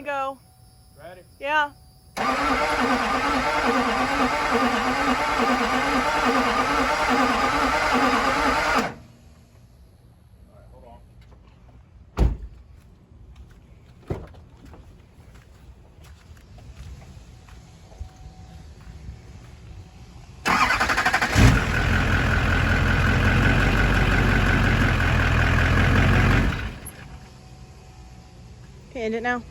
Go. Ready? Yeah. Alright, hold on. Okay, end it now.